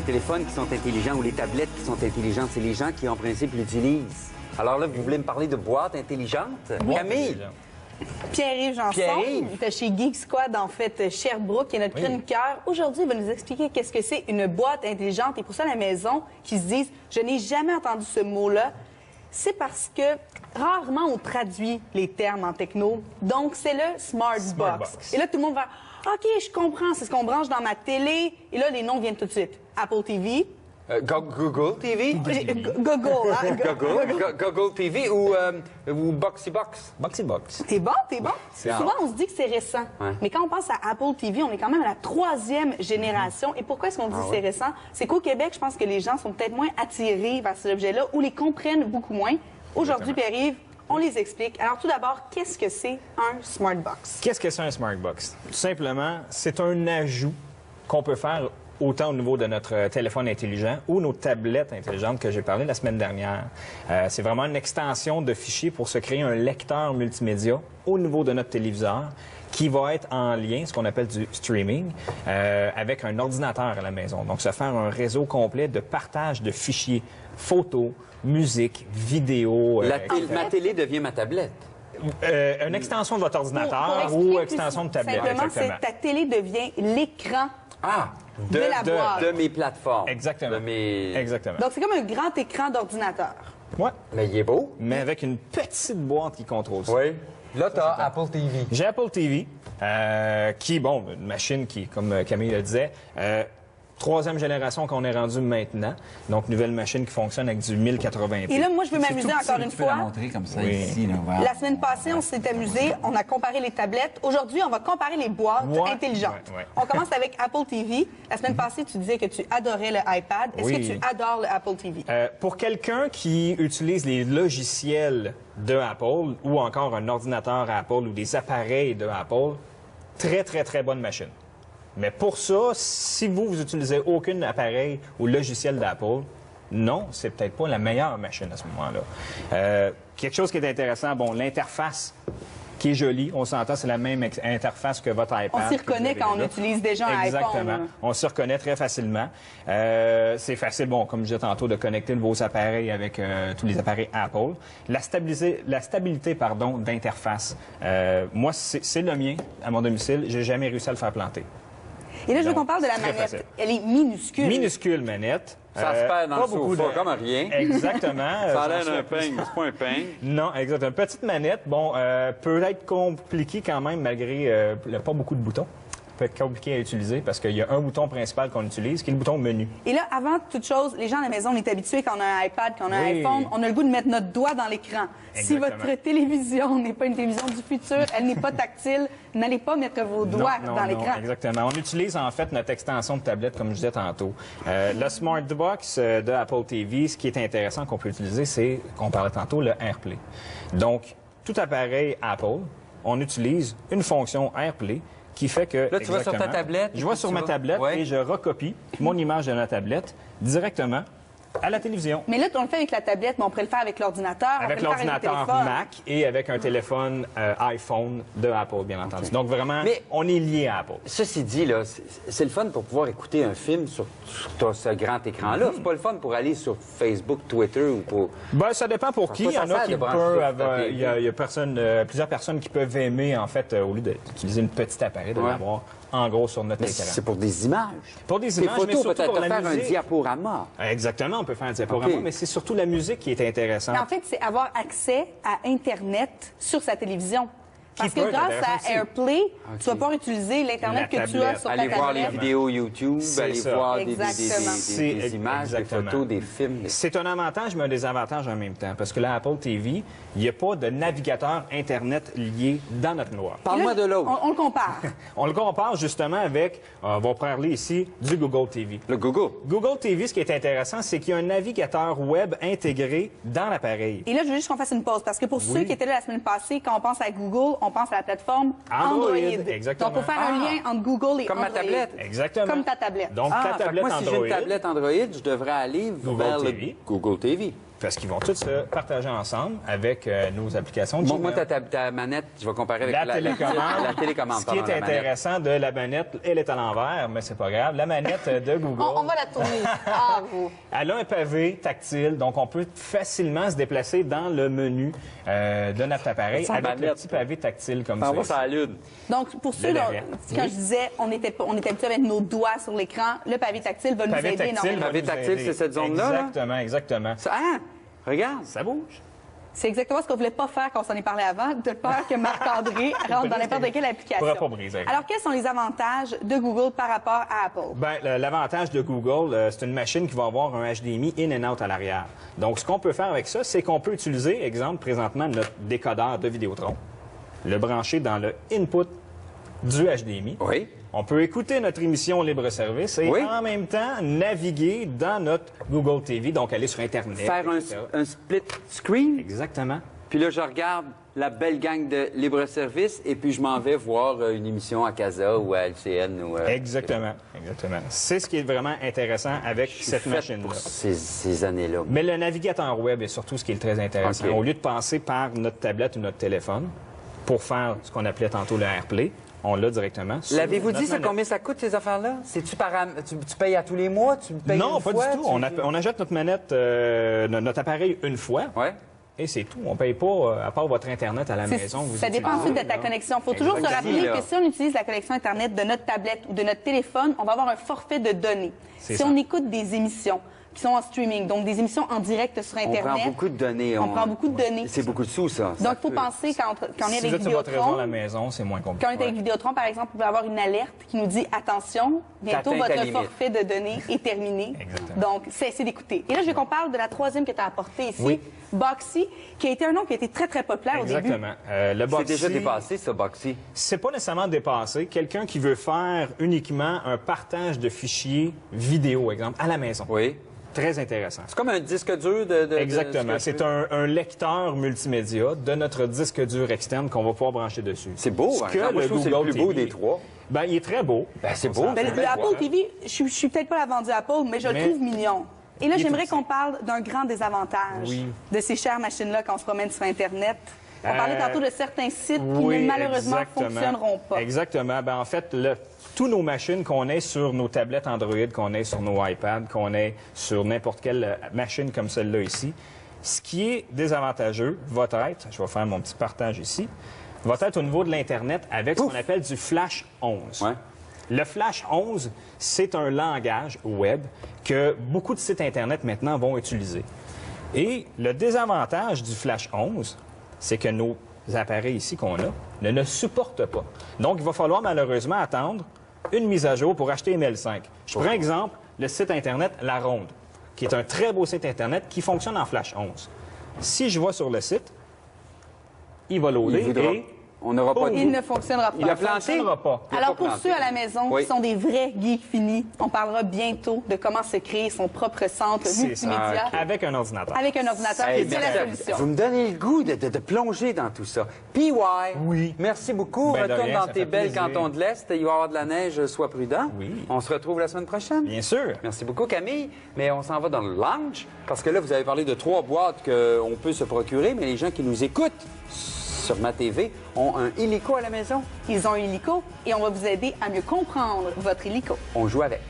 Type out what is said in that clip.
les téléphones qui sont intelligents ou les tablettes qui sont intelligentes, c'est les gens qui, en principe, l'utilisent. Alors là, vous voulez me parler de boîtes intelligentes? Oui. Camille? Pierre-Yves Janson, Pierre-Yves. de chez Geek Squad, en fait, Sherbrooke, qui est notre chroniqueur. Aujourd'hui, il va nous expliquer qu'est-ce que c'est une boîte intelligente. Et pour ça, à la maison, qui se disent, je n'ai jamais entendu ce mot-là, c'est parce que rarement on traduit les termes en techno. Donc, c'est le Smart Box. Et là, tout le monde va, OK, je comprends, c'est ce qu'on branche dans ma télé. Et là, les noms viennent tout de suite. Apple TV. Google TV? Google, hein? Google TV ou Boxy Box? Boxy Box. T'es bon, t'es bon. Souvent, on se dit que c'est récent. Ouais. Mais quand on pense à Apple TV, on est quand même à la 3e génération. Et pourquoi est-ce qu'on dit que c'est récent? C'est qu'au Québec, je pense que les gens sont peut-être moins attirés vers cet objet-là ou les comprennent beaucoup moins. Aujourd'hui, Pierre-Yves, on les explique. Alors, tout d'abord, qu'est-ce que c'est un Smart Box? Qu'est-ce que c'est un Smart Box? Tout simplement, c'est un ajout qu'on peut faire autant au niveau de notre téléphone intelligent ou nos tablettes intelligentes que j'ai parlé la semaine dernière. C'est vraiment une extension de fichiers pour se créer un lecteur multimédia au niveau de notre téléviseur qui va être en lien, ce qu'on appelle du streaming, avec un ordinateur à la maison. Donc, se faire un réseau complet de partage de fichiers, photos, musique, vidéo. Ma télé devient ma tablette. Une extension de votre ordinateur Pour ou expliquer extension de plus tablette. simplement, Exactement. c'est ta télé devient l'écran. De la boîte. de mes plateformes. Exactement. De mes... Exactement. Donc, c'est comme un grand écran d'ordinateur. Ouais. Mais il est beau. Mais avec une petite boîte qui contrôle ça. Oui. Là, tu as Apple TV. J'ai Apple TV, qui, bon, une machine qui, comme Camille le disait, 3e génération qu'on est rendu maintenant. Donc, nouvelle machine qui fonctionne avec du 1080p. Et là, moi, je veux m'amuser encore une Tu peux la fois. montrer comme ça Oui. ici. Là, voilà. La semaine passée, on s'est amusé, on a comparé les tablettes. Aujourd'hui, on va comparer les boîtes Ouais, intelligentes. ouais. On commence avec Apple TV. La semaine passée, tu disais que tu adorais le iPad. Est-ce Oui. que tu adores le Apple TV? Pour quelqu'un qui utilise les logiciels de Apple ou encore un ordinateur Apple ou des appareils de Apple, très, très, très bonne machine. Mais pour ça, si vous utilisez aucun appareil ou logiciel d'Apple, non, c'est peut-être pas la meilleure machine à ce moment-là. Quelque chose qui est intéressant, bon, l'interface qui est jolie, on s'entend, c'est la même interface que votre iPad. On s'y que vous reconnaît avez quand on là. utilise déjà un Exactement. iPhone. Là. On se reconnaît très facilement. C'est facile, bon, comme je disais tantôt, de connecter vos appareils avec tous les appareils Apple. La stabilité d'interface, moi, c'est le mien à mon domicile. J'ai jamais réussi à le faire planter. Et là, je veux Donc, qu'on parle de la très manette. facile. Elle est minuscule. Minuscule manette. Ça se perd dans pas le beaucoup sofa de... comme rien. Exactement. Ça a l'air j'en suis d'un la plus- peigne, c'est pas un peigne. Non, exactement. Une petite manette, bon, peut être compliquée quand même malgré pas beaucoup de boutons. Peut être compliqué à utiliser parce qu'il y a un bouton principal qu'on utilise, qui est le bouton menu. Et là, avant toute chose, les gens à la maison, on est habitués quand on a un iPad, quand on a un Oui. iPhone, on a le goût de mettre notre doigt dans l'écran. Si Exactement. votre télévision n'est pas une télévision du futur, elle n'est pas tactile, n'allez pas mettre vos doigts dans l'écran. Exactement. On utilise en fait notre extension de tablette, comme je disais tantôt. Le Smart Box de Apple TV, ce qui est intéressant qu'on peut utiliser, c'est, qu'on parlait tantôt, le AirPlay. Donc, tout appareil Apple, on utilise une fonction AirPlay qui fait que... Là, tu vas sur ta exactement, tablette, Je vais sur tu ma vas- tablette Ouais. et je recopie mon image de la tablette directement à la télévision. Mais là, on le fait avec la tablette, mais on pourrait le faire avec l'ordinateur, Avec on pourrait le faire avec le l'ordinateur téléphone. Mac et avec un téléphone iPhone de Apple, bien entendu. Donc, vraiment, Mais- on est lié à Apple. Ceci dit, là, c'est le fun pour pouvoir écouter un film sur ce grand écran-là. C'est pas le fun pour aller sur Facebook, Twitter ou pour... Ben, ça dépend pour qui. Il y ça en a sert qui de brancher peuvent sur ta avoir, télé. il y a plusieurs personnes qui peuvent aimer, en fait, au lieu d'utiliser une petite appareil, de Ouais. l'avoir en gros sur notre Mais écran. c'est pour des images. Pour des Des images, mais photos, surtout peut-être pour la faire un musique. diaporama. Exactement, on peut faire un diaporama, OK. mais c'est surtout la musique qui est intéressante. Mais en fait, c'est avoir accès à Internet sur sa télévision. Parce peut que être grâce intéressant à aussi. AirPlay, tu vas pouvoir utiliser l'Internet La que tu as tablette. sur ta Aller voir les tablette. vidéos YouTube, C'est aller ça. voir Exactement. des images, Exactement. des photos, des films. C'est un avantage, mais un désavantage en même temps. Parce que la Apple TV, il n'y a pas de navigateur Internet lié dans notre noir. Parle-moi de l'autre. On le compare. On le compare justement avec, on va parler ici, du Google TV. Le Google. Google TV, ce qui est intéressant, c'est qu'il y a un navigateur web intégré dans l'appareil. Et là, je veux juste qu'on fasse une pause, parce que pour ceux Oui. qui étaient là la semaine passée, quand on pense à Google, on pense à la plateforme Android, Android. exactement. Donc, pour faire un lien entre Google et Comme ma Android. tablette. Exactement. Comme ta tablette. Donc, Ah, ta fait que tablette moi, si j'ai Android. une tablette Android, je devrais aller Google vers TV. le Google TV. Parce qu'ils vont tous se partager ensemble avec nos applications. Montre-moi ta manette, je vais comparer avec La télécommande. La télécommande, Ce qui est intéressant de la manette, elle est à l'envers, mais c'est pas grave. La manette de Google. On va la tourner. Ah, vous. Elle a un pavé tactile, donc on peut facilement se déplacer dans le menu de notre appareil Sans avec le manette. petit pavé tactile comme Ça va, ça. ça allume. Donc, pour ceux, derrière. quand je disais, on est habitué à mettre nos doigts sur l'écran, le pavé tactile va nous Pavé aider tactile, énormément. va Pavé nous tactile, aider. c'est cette zone-là, là? Exactement, exactement. Ça, hein? Regarde. Ça bouge. C'est exactement ce qu'on voulait pas faire quand on s'en est parlé avant, de peur que Marc-André rentre dans n'importe quelle application. Pourra pas briser. Alors, quels sont les avantages de Google par rapport à Apple? Ben, l'avantage de Google, c'est une machine qui va avoir un HDMI in and out à l'arrière. Donc, ce qu'on peut faire avec ça, c'est qu'on peut utiliser, exemple, présentement, notre décodeur de Vidéotron, le brancher dans le input du HDMI. Oui. On peut écouter notre émission libre-service et Oui. en même temps naviguer dans notre Google TV, donc aller sur Internet. Faire etc. un split screen. Exactement. Puis là, je regarde la belle gang de libre-service et puis je m'en vais voir une émission à Casa ou à LCN. Ou, Exactement. Exactement. C'est ce qui est vraiment intéressant avec Je suis cette fait machine-là. pour ces années-là. Mais le navigateur web est surtout ce qui est très intéressant. OK. Au lieu de passer par notre tablette ou notre téléphone pour faire ce qu'on appelait tantôt le AirPlay, on l'a directement sur L'avez-vous notre dit, ça, manette. combien ça coûte, ces affaires-là? C'est-tu tu payes à tous les mois? Tu payes Non, une pas fois, du tout. On achète notre manette, notre appareil une fois. Ouais. Et c'est tout. On ne paye pas, à part votre Internet à la maison. Vous Ça dépend utilisez, ensuite de ta là. connexion. Il faut toujours se Exactement. rappeler Là. que si on utilise la connexion Internet de notre tablette ou de notre téléphone, on va avoir un forfait de données. C'est Si ça. on écoute des émissions qui sont en streaming, donc des émissions en direct sur On Internet, prend beaucoup de données. on prend beaucoup de données. C'est beaucoup de sous, ça. Donc, il faut penser quand on est Si vous avec êtes sur votre réseau à la Vidéotron, maison, c'est moins compliqué. quand on est avec Vidéotron, par exemple, vous pouvez avoir une alerte qui nous dit « Attention, bientôt T'atteins ta votre limite. forfait de données est terminé. » Exactement. Donc, c'est d'écouter. Et là, je veux qu'on parle de la troisième que tu as apportée ici, Oui. Boxy, qui a été un nom qui a été très, très populaire au début. Exactement. Le C'est Boxy, déjà dépassé, ça, Boxy. c'est pas nécessairement dépassé. Quelqu'un qui veut faire uniquement un partage de fichiers vidéo, exemple, à la maison. Oui. Très intéressant. C'est comme un disque dur de Exactement. C'est un lecteur multimédia de notre disque dur externe qu'on va pouvoir brancher dessus. C'est beau, Ce hein? que Moi, je trouve que c'est le plus beau des trois. Ben, il est très beau. Ben, c'est beau. Ben, C'est le belle Apple voix, hein. TV, je suis peut-être pas la vendue Apple, mais je le Mais- trouve mignon. Et là, Il est j'aimerais tout qu'on parle d'un grand désavantage Oui. de ces chères machines-là quand on se promène sur Internet. On parlait tantôt de certains sites qui Oui, ne, malheureusement, exactement. fonctionneront pas. Exactement. Ben, en fait, tous nos machines, qu'on ait sur nos tablettes Android, qu'on ait sur nos iPads, qu'on ait sur n'importe quelle machine comme celle-là ici, ce qui est désavantageux va être, je vais faire mon petit partage ici, va être au niveau de l'Internet avec ce qu'on appelle du Flash 11. Ouais. Le Flash 11, c'est un langage web que beaucoup de sites Internet maintenant vont utiliser. Et le désavantage du Flash 11, c'est que nos appareils ici qu'on a ne supportent pas. Donc, il va falloir malheureusement attendre une mise à jour pour acheter ML5. Je prends exemple le site Internet La Ronde, qui est un très beau site Internet qui fonctionne en Flash 11. Si je vais sur le site, il va loader Il voudra- et On n'aura pas de Il ne fonctionnera pas. Il a ça ne planté. fonctionnera pas. Il a Alors, pas pour planté. ceux à la maison Oui. qui sont des vrais geeks finis, on parlera bientôt de comment se créer son propre centre C'est multimédia ça. Avec un ordinateur. avec un ordinateur. Hey, C'est merci. la solution. Vous me donnez le goût de plonger dans tout ça. PY, Oui. merci beaucoup. Ben, de Retourne rien, dans ça tes fait belles plaisir. cantons de l'Est. Il va y avoir de la neige, sois prudent. Oui. On se retrouve la semaine prochaine. Bien sûr. Merci beaucoup, Camille. Mais on s'en va dans le lounge, parce que là, vous avez parlé de 3 boîtes qu'on peut se procurer, mais les gens qui nous écoutent sur ma TV ont un illico à la maison. Ils ont un illico et on va vous aider à mieux comprendre votre illico. On joue avec.